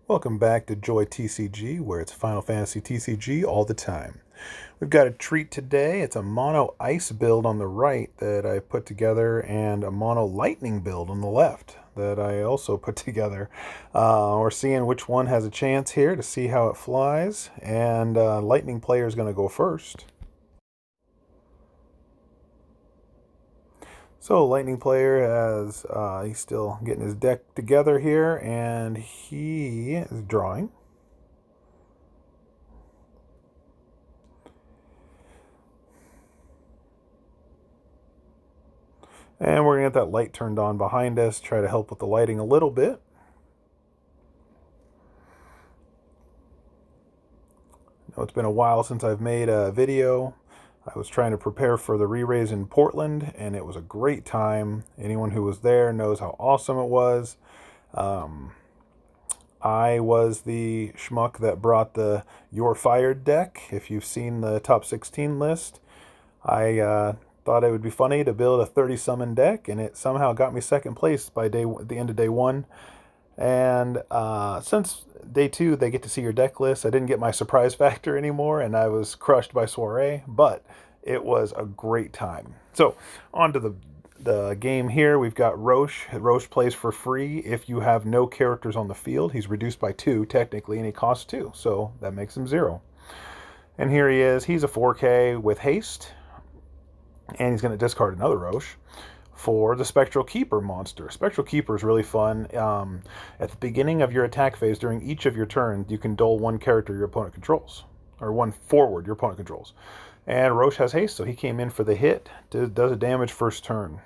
Welcome back to JoyTCG, where it's Final Fantasy TCG all the time. We've got a treat today. It's a mono ice build on the right that I put together, and a mono lightning build on the left that I also put together. We're seeing which one has a chance here to see how it flies, and lightning player is going to go first. So lightning player has he's still getting his deck together here, and he is drawing. And we're going to get that light turned on behind us, try to help with the lighting a little bit. I know it's been a while since I've made a video. I was trying to prepare for the re-raise in Portland, and it was a great time. Anyone who was there knows how awesome it was. I was the schmuck that brought the You're Fired deck. If you've seen the top 16 list, I thought it would be funny to build a 30 summon deck, and it somehow got me second place by the end of day one. And since day two, they get to see your deck list. I didn't get my surprise factor anymore, and I was crushed by Soiree, but it was a great time. So on to the game here. We've got Roche. Roche plays for free if you have no characters on the field. He's reduced by 2 technically, and he costs 2, so that makes him 0. And here he is. He's a 4K with haste, and he's going to discard another Roche for the Spectral Keeper monster. Spectral Keeper is really fun. At the beginning of your attack phase, during each of your turns, you can dole one character your opponent controls, or one forward your opponent controls. And Roche has haste, so he came in for the hit. Does a damage first turn.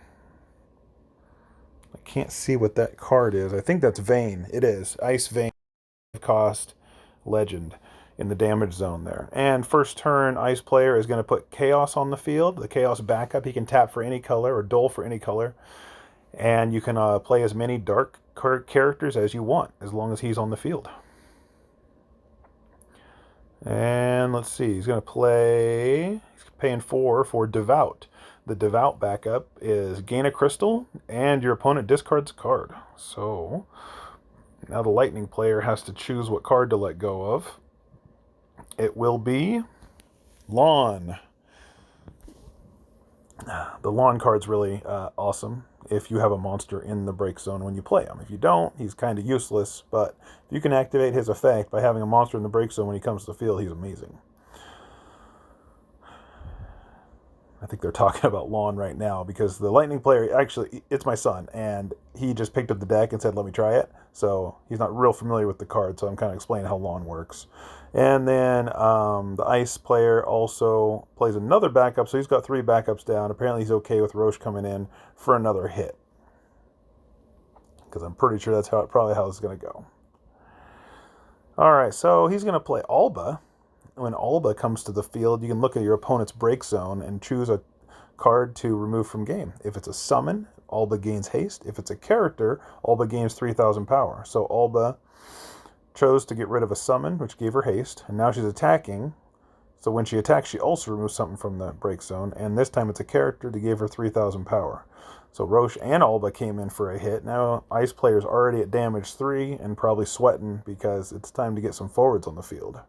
I can't see what that card is. I think that's Vayne. It is. Ice Vayne, cost, legend in the damage zone there. And first turn, Ice player is going to put Chaos on the field. The Chaos backup, he can tap for any color or dole for any color. And you can play as many dark characters as you want, as long as he's on the field. And let's see, he's going to play, he's paying 4 for Devout. The Devout backup is gain a crystal, and your opponent discards a card. So now the Lightning player has to choose what card to let go of. It will be Lawn. The Lawn card's really awesome if you have a monster in the break zone when you play him. If you don't, he's kind of useless, but if you can activate his effect by having a monster in the break zone when he comes to the field, he's amazing. I think they're talking about Lawn right now, because the Lightning player, actually, it's my son, and he just picked up the deck and said, let me try it. So he's not real familiar with the card, so I'm kind of explaining how Lawn works. And then the Ice player also plays another backup, so he's got 3 backups down. Apparently he's okay with Roche coming in for another hit, because I'm pretty sure that's probably how it's going to go. All right, so he's going to play Alba. When Alba comes to the field, you can look at your opponent's break zone and choose a card to remove from game. If it's a summon, Alba gains haste. If it's a character, Alba gains 3,000 power. So Alba chose to get rid of a summon, which gave her haste, and now she's attacking. So when she attacks, she also removes something from the break zone, and this time it's a character to give her 3,000 power. So Roche and Alba came in for a hit. Now Ice player's already at damage 3 and probably sweating because it's time to get some forwards on the field.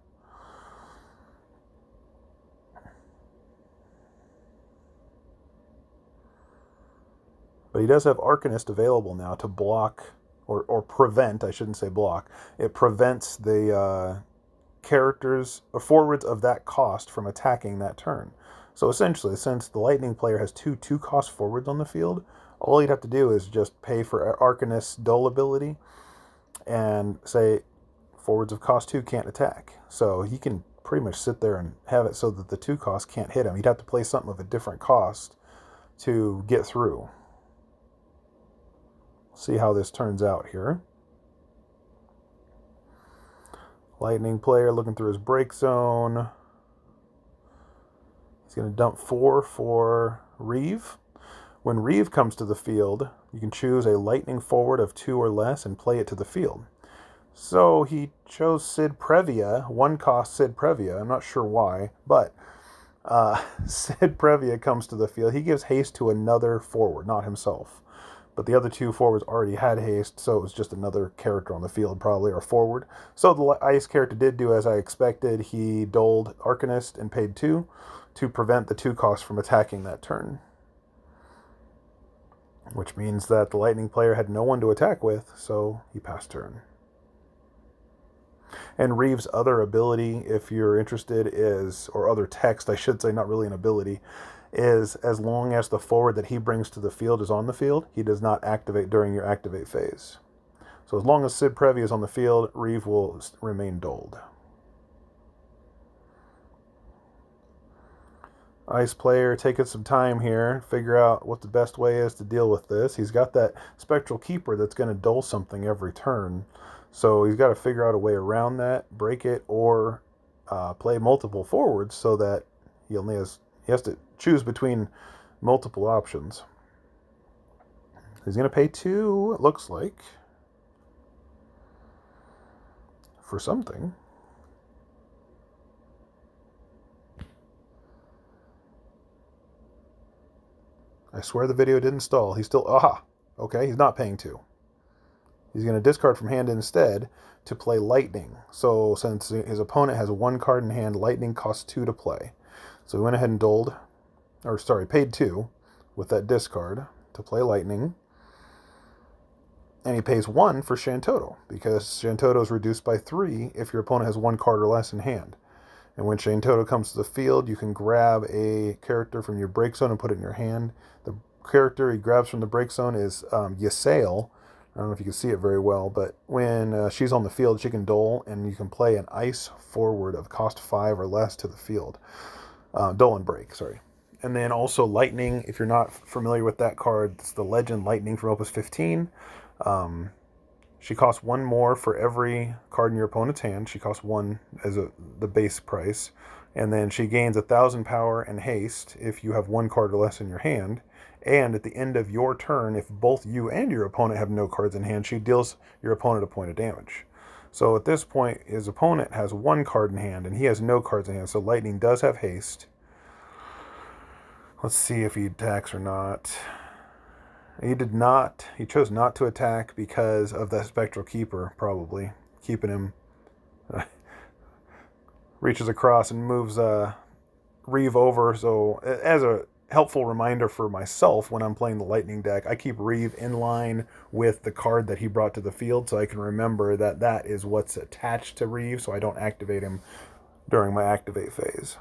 But he does have Arcanist available now to block, or prevent, I shouldn't say block. It prevents the characters or forwards of that cost from attacking that turn. So essentially, since the Lightning player has 2 cost forwards on the field, all he'd have to do is just pay for Arcanist's Dole ability and say forwards of cost 2 can't attack. So he can pretty much sit there and have it so that the 2 costs can't hit him. He'd have to play something of a different cost to get through. See how this turns out here. Lightning player looking through his break zone. He's going to dump 4 for Reeve. When Reeve comes to the field, you can choose a lightning forward of 2 or less and play it to the field. So he chose Sid Previa, 1 cost Sid Previa. I'm not sure why, but Sid Previa comes to the field. He gives haste to another forward, not himself. but the other two forwards already had haste, so it was just another character on the field, probably, or forward. So the ice character did do as I expected. He doled Arcanist and paid 2 to prevent the 2 cost from attacking that turn, which means that the lightning player had no one to attack with, so he passed turn. And Reeve's other ability, if you're interested, is, or other text, I should say, not really an ability, is as long as the forward that he brings to the field is on the field, he does not activate during your activate phase. So as long as Sid Previ is on the field, Reeve will remain doled. Ice player taking some time here, figure out what the best way is to deal with this. He's got that Spectral Keeper that's going to dole something every turn. So he's got to figure out a way around that, break it, or play multiple forwards so that he has to choose between multiple options. He's going to pay 2, it looks like, for something. I swear the video didn't stall. He's still, okay, he's not paying 2. He's going to discard from hand instead to play Lightning. So since his opponent has 1 card in hand, Lightning costs 2 to play. So he went ahead and paid 2 with that discard to play Lightning. And he pays 1 for Shantoto, because Shantoto is reduced by 3 if your opponent has 1 card or less in hand. And when Shantoto comes to the field, you can grab a character from your break zone and put it in your hand. The character he grabs from the break zone is Ysayle. I don't know if you can see it very well, but when she's on the field, she can dole, and you can play an ice forward of cost 5 or less to the field. Dole and break, sorry. And then also Lightning, if you're not familiar with that card, it's the Legend Lightning from Opus 15. She costs 1 more for every card in your opponent's hand. She costs 1 as the base price. And then she gains 1,000 power and haste if you have 1 card or less in your hand. And at the end of your turn, if both you and your opponent have no cards in hand, she deals your opponent a point of damage. So at this point, his opponent has 1 card in hand, and he has no cards in hand. So Lightning does have haste. Let's see if he attacks or not. He did not. He chose not to attack because of that Spectral Keeper, probably. Keeping him... reaches across and moves Reeve over. So as a helpful reminder for myself when I'm playing the Lightning deck, I keep Reeve in line with the card that he brought to the field so I can remember that that is what's attached to Reeve, so I don't activate him during my activate phase.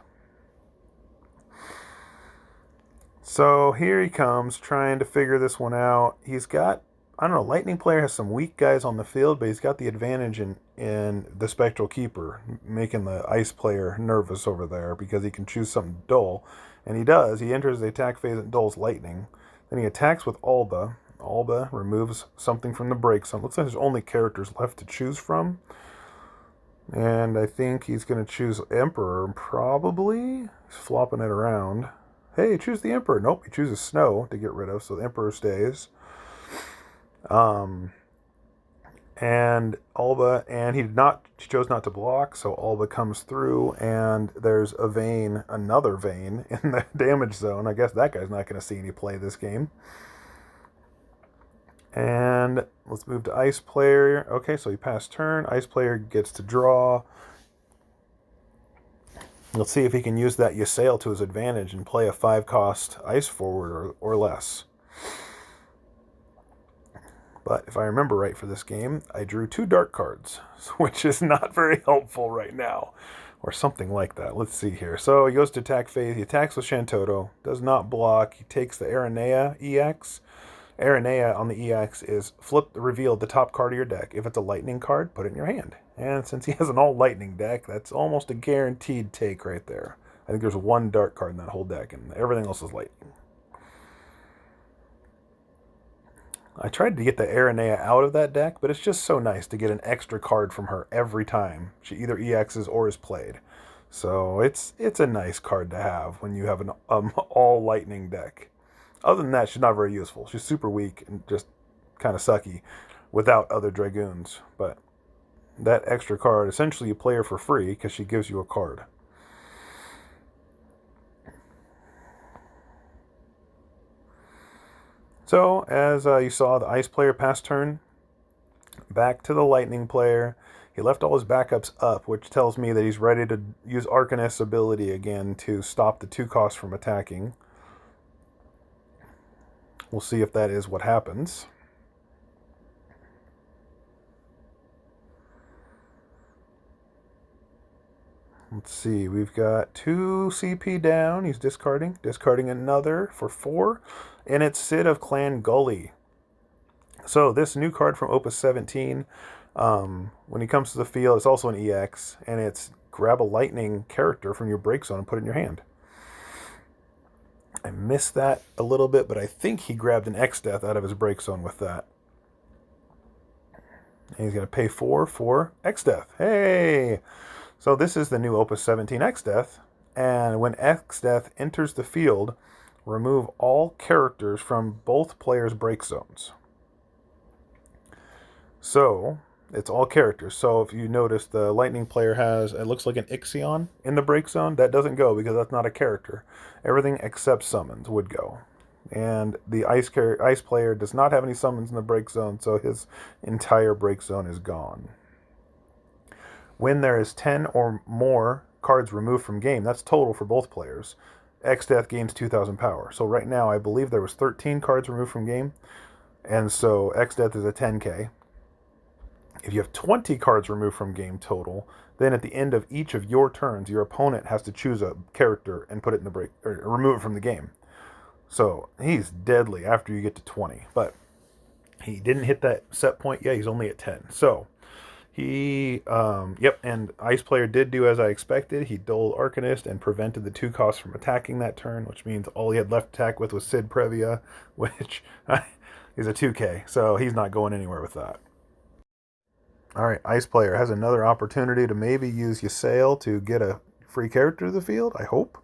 So here he comes, trying to figure this one out. He's got, I don't know, Lightning player has some weak guys on the field, but he's got the advantage in the Spectral Keeper, making the Ice player nervous over there because he can choose something dull. And he does. He enters the attack phase and dulls Lightning. Then he attacks with Alba. Alba removes something from the break zone. Looks like there's only characters left to choose from. And I think he's going to choose Emperor, probably. He's flopping it around. Hey, choose the Emperor. Nope, he chooses Snow to get rid of, so the Emperor stays. And Alba, and he chose not to block, so Alba comes through, and there's a Vayne, another Vayne, in the damage zone. I guess that guy's not going to see any play this game. And let's move to Ice player. Okay, so he passed turn. Ice player gets to draw. Let's see if he can use that Ysayle to his advantage and play a 5-cost Ice forward or less. But if I remember right for this game, I drew 2 dark cards, which is not very helpful right now. Or something like that. Let's see here. So he goes to attack phase. He attacks with Shantoto. Does not block. He takes the Aranea EX. Aranea on the EX is reveal the top card of your deck. If it's a Lightning card, put it in your hand. And since he has an all Lightning deck, that's almost a guaranteed take right there. I think there's 1 dark card in that whole deck, and everything else is Lightning. I tried to get the Aranea out of that deck, but it's just so nice to get an extra card from her every time she either EXs or is played. So it's a nice card to have when you have an all Lightning deck. Other than that, she's not very useful. She's super weak and just kind of sucky without other Dragoons. But that extra card, essentially you play her for free because she gives you a card. So, as you saw, the ice player passed turn back to the lightning player. He left all his backups up, which tells me that he's ready to use Arcanist's ability again to stop the 2 costs from attacking. We'll see if that is what happens. Let's see, we've got 2 CP down. He's discarding another for 4, and it's Sid of Clan Gully. So this new card from Opus 17, when he comes to the field, it's also an EX, and it's grab a lightning character from your break zone and put it in your hand. I missed that a little bit, but I think he grabbed an Exdeath out of his break zone with that. And he's going to pay 4 for Exdeath. Hey! So this is the new Opus 17 Exdeath, and when Exdeath enters the field, remove all characters from both players' break zones. So, it's all characters. So if you notice, the lightning player has, it looks like an Ixion in the break zone. That doesn't go because that's not a character. Everything except summons would go. And the ice player does not have any summons in the break zone, so his entire break zone is gone. When there is 10 or more cards removed from game, that's total for both players, Exdeath gains 2,000 power. So right now, I believe there was 13 cards removed from game, and so Exdeath is a 10k. If you have 20 cards removed from game total, then at the end of each of your turns, your opponent has to choose a character and put it in the break, or remove it from the game. So he's deadly after you get to 20, but he didn't hit that set point yet. He's only at 10. So he, and Ice Player did do as I expected. He doled Arcanist and prevented the 2 costs from attacking that turn, which means all he had left to attack with was Sid Previa, which is a 2k, so he's not going anywhere with that. Alright, Ice Player has another opportunity to maybe use Ysayle to get a free character to the field, I hope.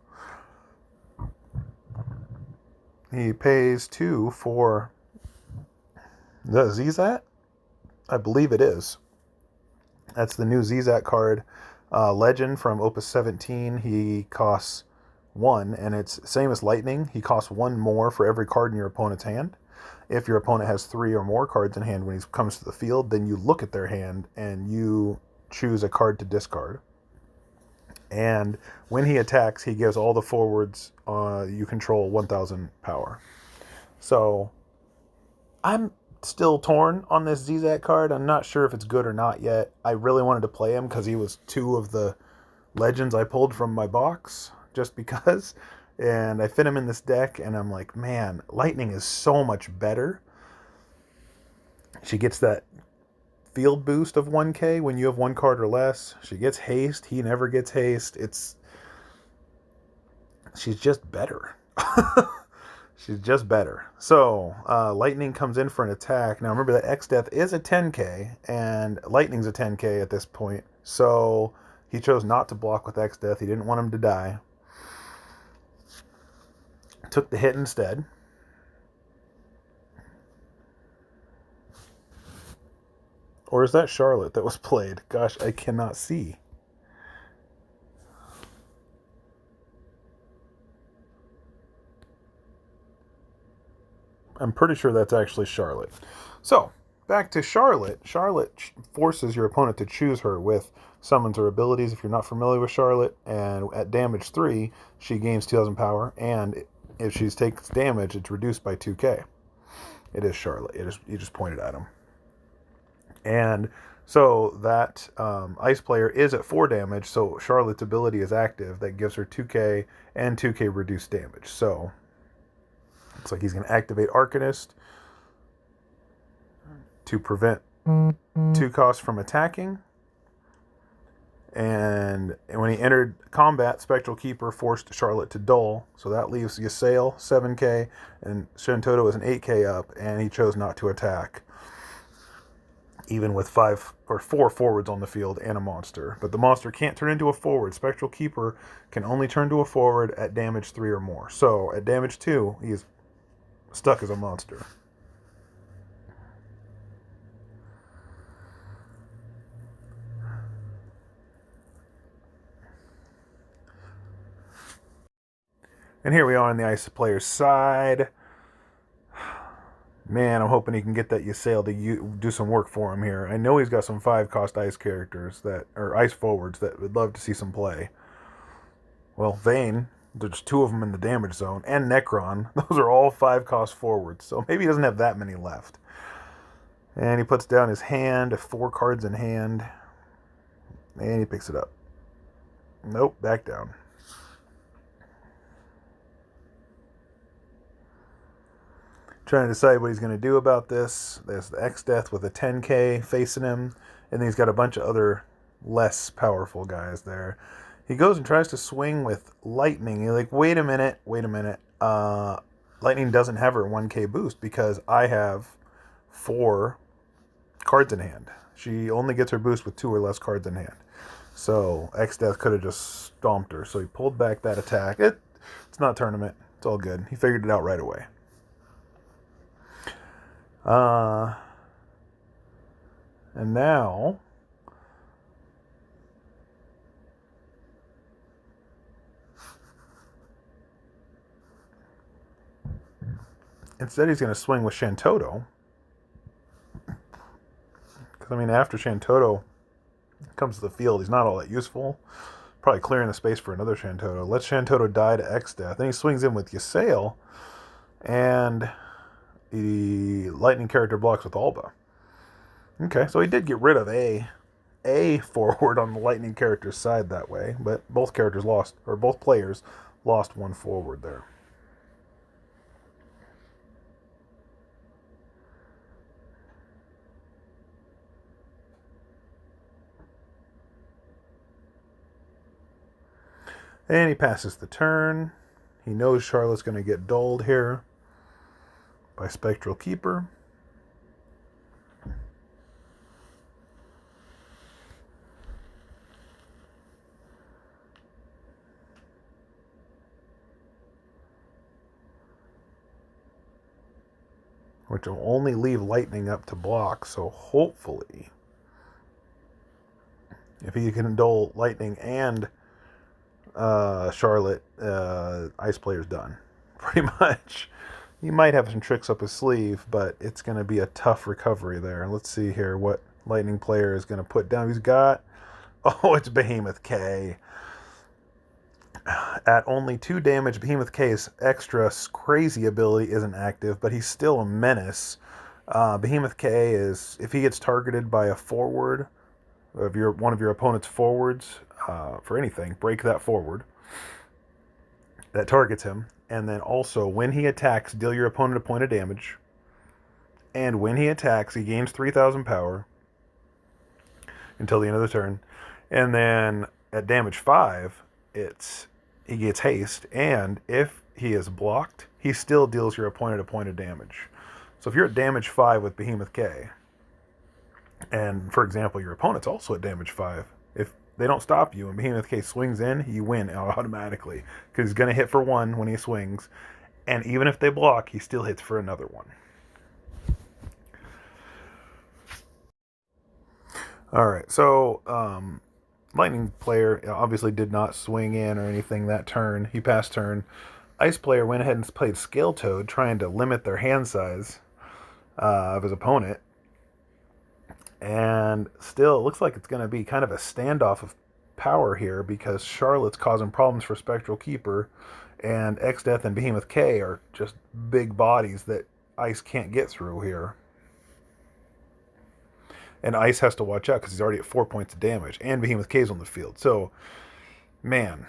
He pays 2 for the Zizat? I believe it is. That's the new Zizat card. Legend from Opus 17. He costs 1, and it's same as Lightning. He costs 1 more for every card in your opponent's hand. If your opponent has 3 or more cards in hand when he comes to the field, then you look at their hand and you choose a card to discard. And when he attacks, he gives all the forwards you control 1,000 power. So I'm still torn on this Zizat card. I'm not sure if it's good or not yet. I really wanted to play him because he was 2 of the legends I pulled from my box, just because. And I fit him in this deck, and I'm like, man, Lightning is so much better. She gets that field boost of 1k when you have 1 card or less. She gets haste. He never gets haste. She's just better. She's just better. So, Lightning comes in for an attack. Now, remember that Exdeath is a 10k, and Lightning's a 10k at this point. So, he chose not to block with Exdeath. He didn't want him to die. Took the hit instead. Or is that Charlotte that was played? Gosh, I cannot see. I'm pretty sure that's actually Charlotte. So, back to Charlotte. Charlotte forces your opponent to choose her with summons or abilities if you're not familiar with Charlotte. And at damage 3, she gains 2,000 power. And if she takes damage, it's reduced by 2k. It is Charlotte. You just pointed at him. And so that Ice Player is at 4 damage, so Charlotte's ability is active. That gives her 2k and 2k reduced damage. So looks like he's going to activate Arcanist to prevent 2 costs from attacking. And when he entered combat, Spectral Keeper forced Charlotte to dull. So that leaves Ysayle 7k, and Shintoto is an 8k up, and he chose not to attack, even with 5 or 4 forwards on the field and a monster. But the monster can't turn into a forward. Spectral Keeper can only turn to a forward at damage 3 or more. So at damage 2, he's stuck as a monster. And here we are on the Ice Player's side. Man, I'm hoping he can get that Ysael to do some work for him here. I know he's got some 5-cost ice characters or ice forwards that would love to see some play. Well, Vayne, there's 2 of them in the damage zone, and Necron. Those are all 5-cost forwards, so maybe he doesn't have that many left. And he puts down his hand, 4 cards in hand, and he picks it up. Nope, back down. Trying to decide what he's going to do about this. There's the Exdeath with a 10k facing him, and then he's got a bunch of other less powerful guys there. He goes and tries to swing with Lightning. You're like, wait a minute. Lightning doesn't have her 1k boost because I have 4 cards in hand. She only gets her boost with 2 or less cards in hand. So Exdeath could have just stomped her. So he pulled back that attack. It's not a tournament. It's all good. He figured it out right away. And now instead he's going to swing with Shantoto. Because, I mean, after Shantoto comes to the field, he's not all that useful. Probably clearing the space for another Shantoto. Lets Shantoto die to Exdeath. Then he swings in with Ysael. And the lightning character blocks with Alba. Okay, so he did get rid of a forward on the lightning character's side that way, but both characters lost, or both players lost 1 forward there. And he passes the turn. He knows Charlotte's going to get dulled here by Spectral Keeper. Which will only leave Lightning up to block, so hopefully if he can dull Lightning and Charlotte, Ice Player's done. Pretty much. He might have some tricks up his sleeve, but it's going to be a tough recovery there. Let's see here what Lightning Player is going to put down. He's got... Oh, it's Behemoth K. At only 2 damage, Behemoth K's extra crazy ability isn't active, but he's still a menace. Behemoth K is... If he gets targeted by a forward, of one of your opponent's forwards, for anything, break that forward. That targets him. And then also, when he attacks, deal your opponent a point of damage. And when he attacks, he gains 3,000 power until the end of the turn. And then at damage 5, he gets haste. And if he is blocked, he still deals your opponent a point of damage. So if you're at damage 5 with Behemoth K, and for example, your opponent's also at damage 5, if they don't stop you and Behemoth K swings in, you win automatically. Because he's going to hit for 1 when he swings. And even if they block, he still hits for another 1. Alright, so Lightning Player obviously did not swing in or anything that turn. He passed turn. Ice Player went ahead and played Scale Toad, trying to limit their hand size of his opponent. And still, it looks like it's going to be kind of a standoff of power here because Charlotte's causing problems for Spectral Keeper, and Exdeath and Behemoth K are just big bodies that Ice can't get through here. And Ice has to watch out because he's already at 4 points of damage, and Behemoth K's on the field. So, man,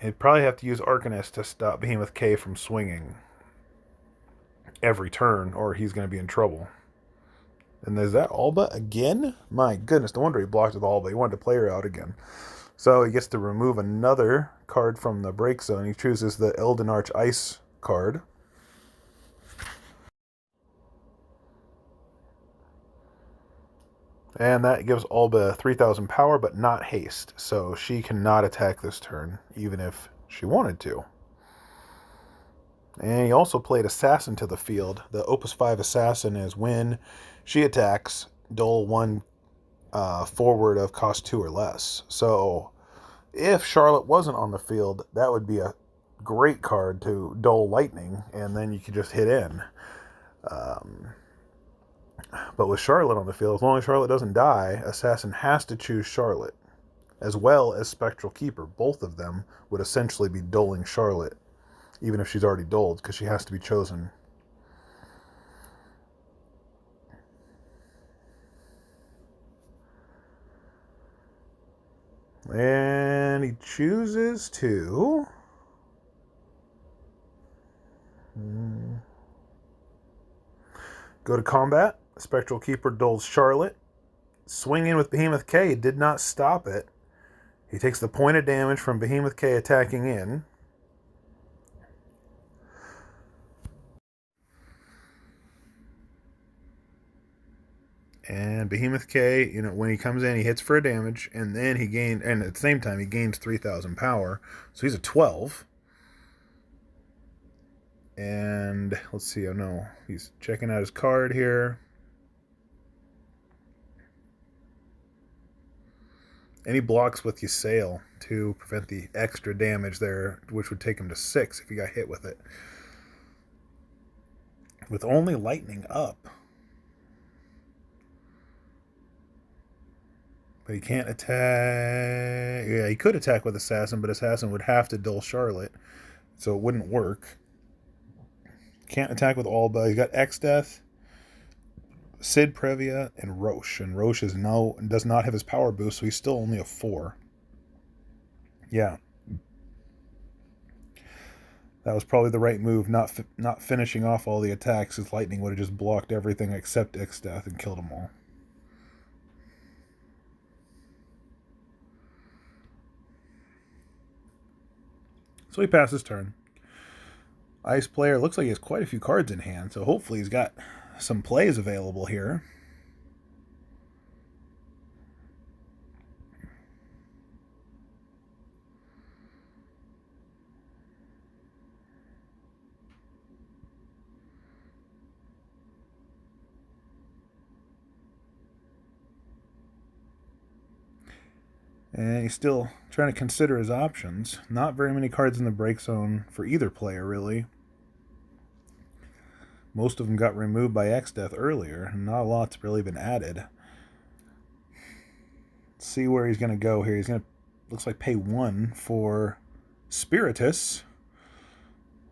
he'd probably have to use Arcanist to stop Behemoth K from swinging every turn, or he's going to be in trouble. And there's that Alba again? My goodness, no wonder he blocked with Alba. He wanted to play her out again. So he gets to remove another card from the break zone. He chooses the Elden Arch Ice card. And that gives Alba 3,000 power, but not haste. So she cannot attack this turn, even if she wanted to. And he also played Assassin to the field. The Opus 5 Assassin is when she attacks, dull 1 forward of cost 2 or less. So if Charlotte wasn't on the field, that would be a great card to dull Lightning, and then you could just hit in. But with Charlotte on the field, as long as Charlotte doesn't die, Assassin has to choose Charlotte, as well as Spectral Keeper. Both of them would essentially be doling Charlotte, even if she's already doled, because she has to be chosen. And he chooses to go to combat. Spectral Keeper doles Charlotte. Swing in with Behemoth K did not stop it. He takes the point of damage from Behemoth K attacking in. And Behemoth K, when he comes in, he hits for a damage, and then and at the same time, he gains 3,000 power. So he's a 12. And let's see, oh no, he's checking out his card here. And he blocks with Ysail to prevent the extra damage there, which would take him to 6 if he got hit with it. With only lightning up. But he can't attack. Yeah, he could attack with Assassin, but Assassin would have to dull Charlotte, so it wouldn't work. Can't attack with Alba. He got Exdeath, Sid Previa, and Roche. And Roche does not have his power boost, so he's still only a 4. Yeah. That was probably the right move, not finishing off all the attacks. His lightning would have just blocked everything except Exdeath and killed them all. So he passes turn. Ice player looks like he has quite a few cards in hand, so hopefully he's got some plays available here. And he's still trying to consider his options. Not very many cards in the break zone for either player, really. Most of them got removed by Exdeath earlier, and not a lot's really been added. Let's see where he's going to go here. He's going to, looks like, pay 1 for Spiritus.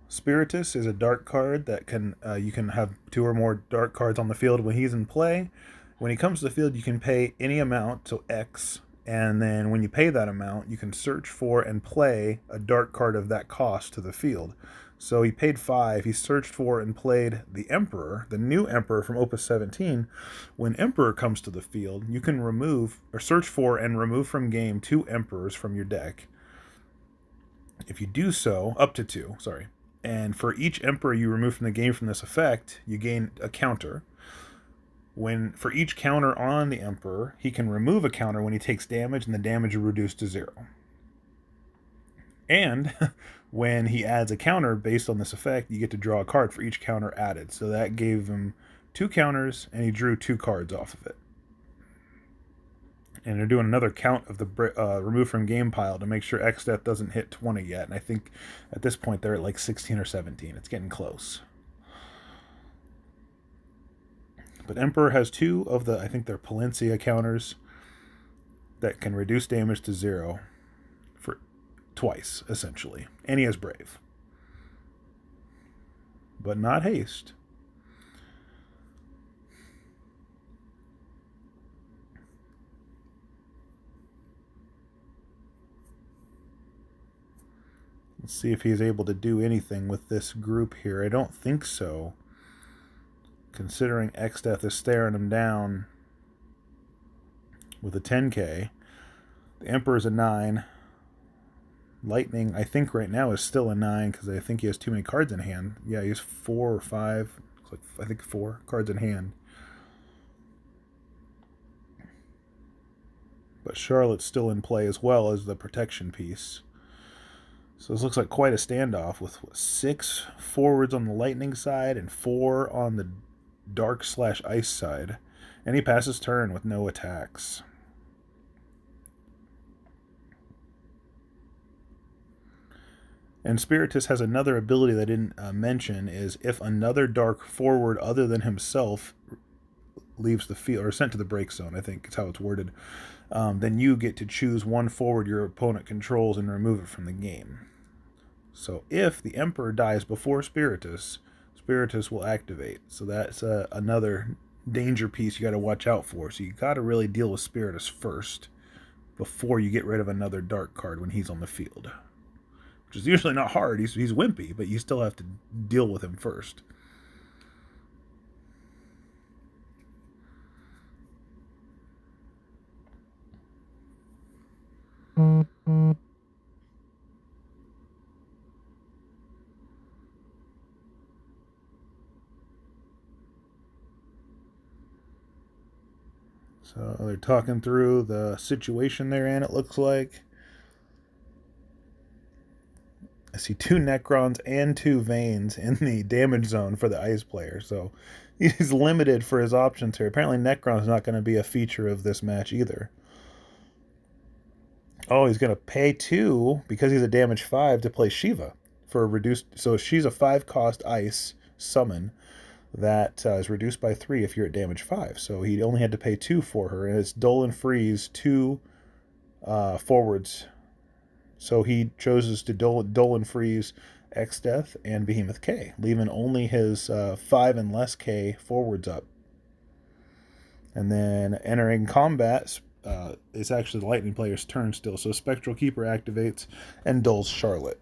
Spiritus is a dark card that you can have 2 or more dark cards on the field when he's in play. When he comes to the field, you can pay any amount, so X, and then when you pay that amount, you can search for and play a dark card of that cost to the field. So he paid 5. He searched for and played the Emperor, the new Emperor from Opus 17. When Emperor comes to the field, you can search for and remove from game 2 Emperors from your deck. If you do so, up to 2, sorry. And for each Emperor you remove from the game from this effect, you gain a counter. For each counter on the Emperor, he can remove a counter when he takes damage, and the damage is reduced to 0. And when he adds a counter based on this effect, you get to draw a card for each counter added. So that gave him 2 counters, and he drew 2 cards off of it. And they're doing another count of the remove from game pile to make sure Exdeath doesn't hit 20 yet. And I think at this point they're at like 16 or 17. It's getting close. But Emperor has 2 of I think they're Palencia counters that can reduce damage to 0 for twice, essentially. And he has Brave. But not Haste. Let's see if he's able to do anything with this group here. I don't think so, considering Exdeath is staring him down with a 10k. The Emperor's a 9. Lightning, I think right now, is still a 9 because I think he has too many cards in hand. Yeah, he has 4 or 5. Looks like, I think 4 cards in hand. But Charlotte's still in play as well as the protection piece. So this looks like quite a standoff with 6 forwards on the lightning side and 4 on the dark/ice side. And he passes turn with no attacks. And Spiritus has another ability that I didn't mention, is if another dark forward other than himself leaves the field, or sent to the break zone, I think is how it's worded, then you get to choose one forward your opponent controls and remove it from the game. So if the Emperor dies before Spiritus, Spiritus will activate. So that's another danger piece you got to watch out for. So you got to really deal with Spiritus first before you get rid of another dark card when he's on the field. Which is usually not hard. He's wimpy, but you still have to deal with him first. So they're talking through the situation they're in, it looks like. I see 2 Necrons and 2 Veins in the damage zone for the Ice player, so he's limited for his options here. Apparently Necron's not going to be a feature of this match either. Oh, he's going to pay 2, because he's a damage 5, to play Shiva for a reduced... So she's a 5-cost Ice summon that is reduced by 3 if you're at damage 5. So he only had to pay 2 for her, and it's Dull and Freeze 2 forwards. So he chooses to Dull and Freeze Exdeath and Behemoth K, leaving only his 5 and less K forwards up. And then entering combat, it's actually the Lightning player's turn still. So Spectral Keeper activates and dulls Charlotte.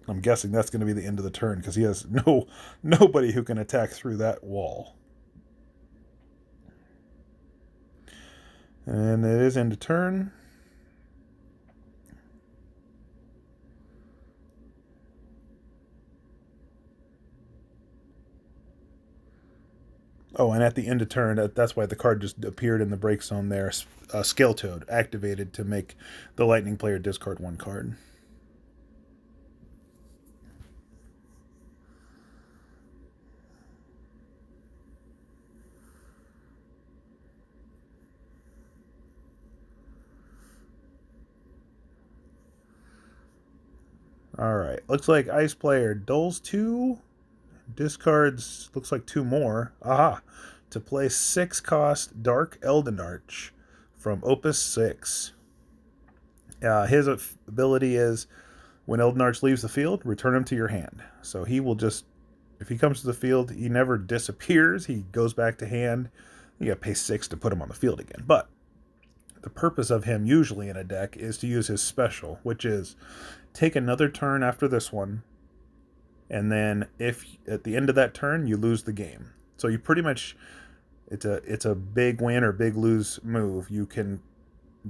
I'm guessing that's going to be the end of the turn because he has nobody who can attack through that wall. And it is end of turn. Oh, and at the end of turn, that's why the card just appeared in the break zone there. Scale Toad activated to make the Lightning player discard 1 card. Alright, looks like Ice player dulls 2, discards, looks like 2 more. Aha! To play 6-cost Dark Eldenarch from Opus 6. His ability is, when Eldenarch leaves the field, return him to your hand. So he will just, if he comes to the field, he never disappears. He goes back to hand. You got to pay 6 to put him on the field again. But the purpose of him usually in a deck is to use his special, which is take another turn after this one, and then if at the end of that turn you lose the game. So you pretty much, it's a big win or big lose move. You can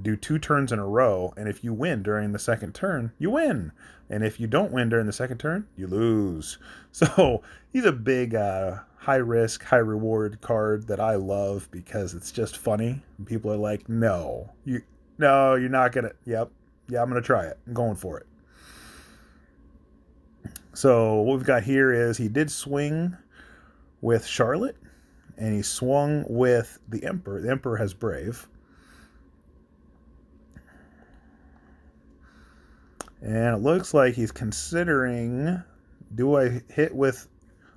do 2 turns in a row, and if you win during the second turn, you win. And if you don't win during the second turn, you lose. So he's a big high risk, high reward card that I love because it's just funny. And people are like, no, you're not gonna. Yep, yeah, I'm gonna try it. I'm going for it. So what we've got here is he did swing with Charlotte, and he swung with the Emperor. The Emperor has Brave. And it looks like he's considering, do I hit with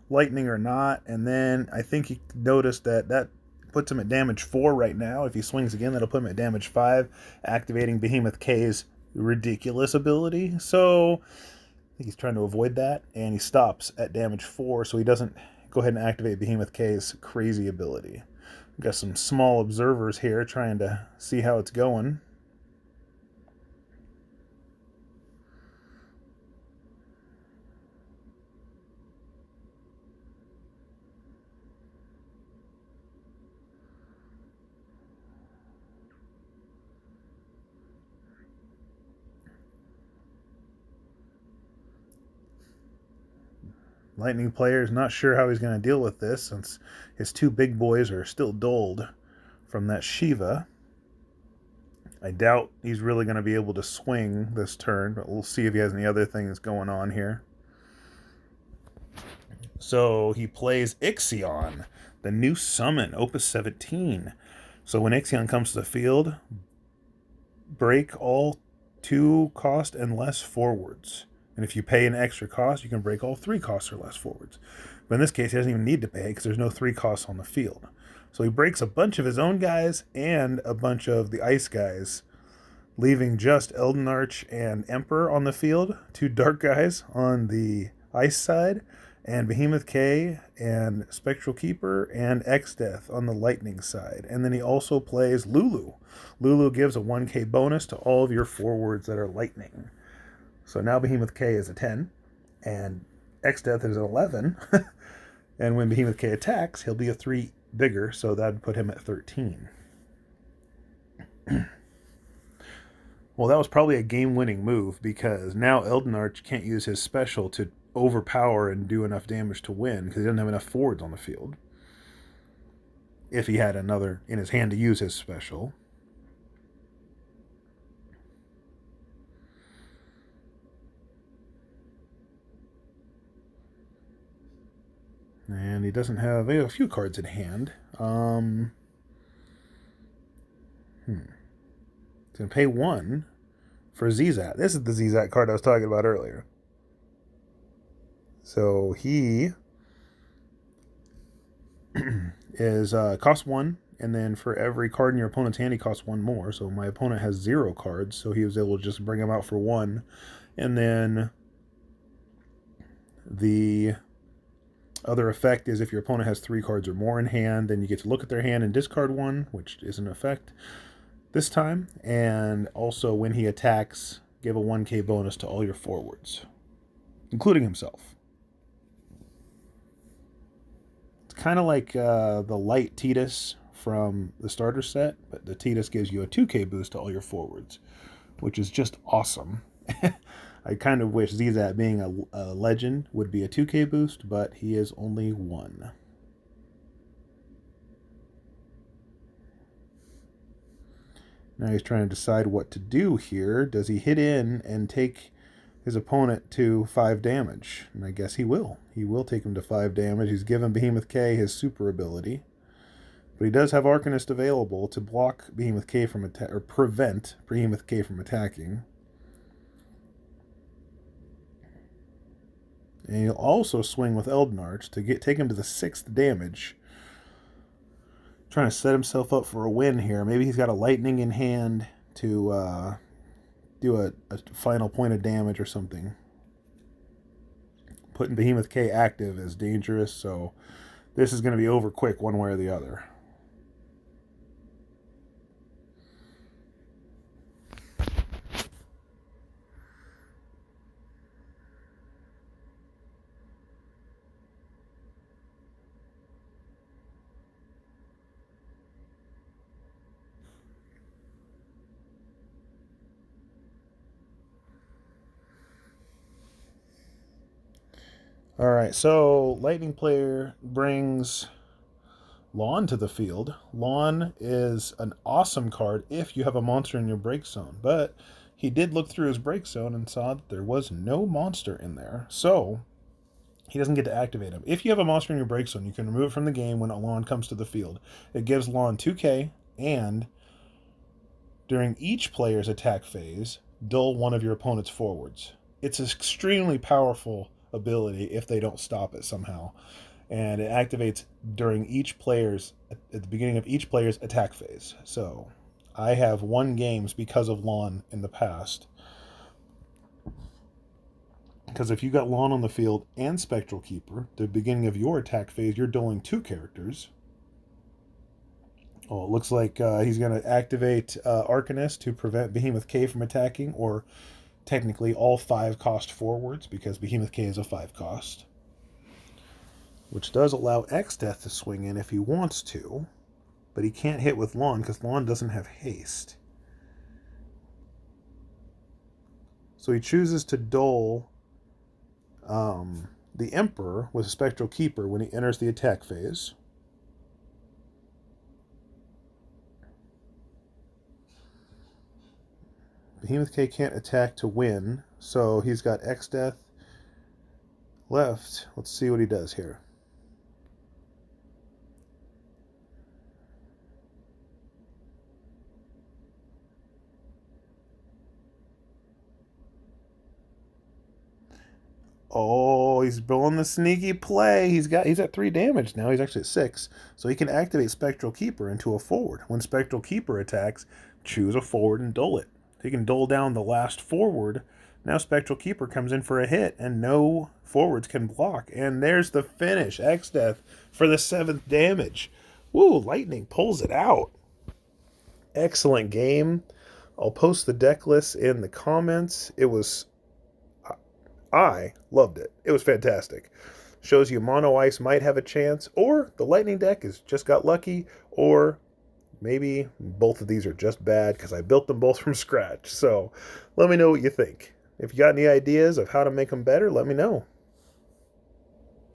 Lightning or not? And then I think he noticed that puts him at damage 4 right now. If he swings again, that'll put him at damage 5, activating Behemoth K's ridiculous ability. So I think he's trying to avoid that, and he stops at damage 4, so he doesn't go ahead and activate Behemoth K's crazy ability. We've got some small observers here trying to see how it's going. Lightning player is not sure how he's going to deal with this since his 2 big boys are still dulled from that Shiva. I doubt he's really going to be able to swing this turn, but we'll see if he has any other things going on here. So he plays Ixion, the new summon, Opus 17. So when Ixion comes to the field, break all 2 cost and less forwards. And if you pay an extra cost, you can break all 3 costs or less forwards. But in this case, he doesn't even need to pay because there's no 3 costs on the field. So he breaks a bunch of his own guys and a bunch of the ice guys, leaving just Elden Arch and Emperor on the field, 2 dark guys on the ice side, and Behemoth K and Spectral Keeper and Exdeath on the lightning side. And then he also plays Lulu. Lulu gives a 1k bonus to all of your forwards that are lightning. So now Behemoth K is a 10, and Exdeath is an 11. And when Behemoth K attacks, he'll be a 3 bigger, so that would put him at 13. Well, that was probably a game-winning move, because now Elden Arch can't use his special to overpower and do enough damage to win, because he doesn't have enough forwards on the field. If he had another in his hand to use his special. And he doesn't have a few cards in hand. He's going to pay 1 for Zizat. This is the Zizat card I was talking about earlier. So he is costs 1, and then for every card in your opponent's hand, he costs 1 more. So my opponent has 0 cards, so he was able to just bring him out for 1. And then the other effect is if your opponent has 3 cards or more in hand, then you get to look at their hand and discard 1, which is an effect this time. And also when he attacks, give a 1k bonus to all your forwards, including himself. It's kind of like the light Tidus from the starter set, but the Tidus gives you a 2k boost to all your forwards, which is just awesome. I kind of wish Zizat being a legend would be a 2k boost, but he is only 1. Now he's trying to decide what to do here. Does he hit in and take his opponent to 5 damage? And I guess he will. He will take him to 5 damage. He's given Behemoth K his super ability. But he does have Arcanist available to block Behemoth K from or prevent Behemoth K from attacking. And he'll also swing with Elden Arch to take him to the 6th damage. Trying to set himself up for a win here. Maybe he's got a lightning in hand to do a final point of damage or something. Putting Behemoth K active is dangerous, so this is going to be over quick one way or the other. Alright, so Lightning player brings Lawn to the field. Lawn is an awesome card if you have a monster in your break zone, but he did look through his break zone and saw that there was no monster in there, so he doesn't get to activate him. If you have a monster in your break zone, you can remove it from the game when Lawn comes to the field. It gives Lawn 2k, and during each player's attack phase, dull one of your opponent's forwards. It's an extremely powerful ability if they don't stop it somehow, and it activates during each player's at the beginning of each player's attack phase. So I have won games because of Lawn in the past, because if you got Lawn on the field and Spectral Keeper, the beginning of your attack phase, you're dulling 2 characters. Oh, it looks like he's going to activate Arcanist to prevent Behemoth K from attacking, or technically all 5 cost forwards, because Behemoth K is a 5 cost. Which does allow Exdeath to swing in if he wants to, but he can't hit with Lawn because Lawn doesn't have haste. So he chooses to dull the Emperor with a Spectral Keeper when he enters the attack phase. Behemoth K can't attack to win, so he's got Exdeath left. Let's see what he does here. Oh, he's pulling the sneaky play. He's at 3 damage now. He's actually at 6. So he can activate Spectral Keeper into a forward. When Spectral Keeper attacks, choose a forward and dull it. He can dull down the last forward. Now Spectral Keeper comes in for a hit, and no forwards can block. And there's the finish. Exdeath for the 7th damage. Woo, Lightning pulls it out. Excellent game. I'll post the deck list in the comments. I loved it. It was fantastic. Shows you Mono Ice might have a chance, or the Lightning deck has just got lucky, or maybe both of these are just bad because I built them both from scratch. So let me know what you think. If you got any ideas of how to make them better, let me know.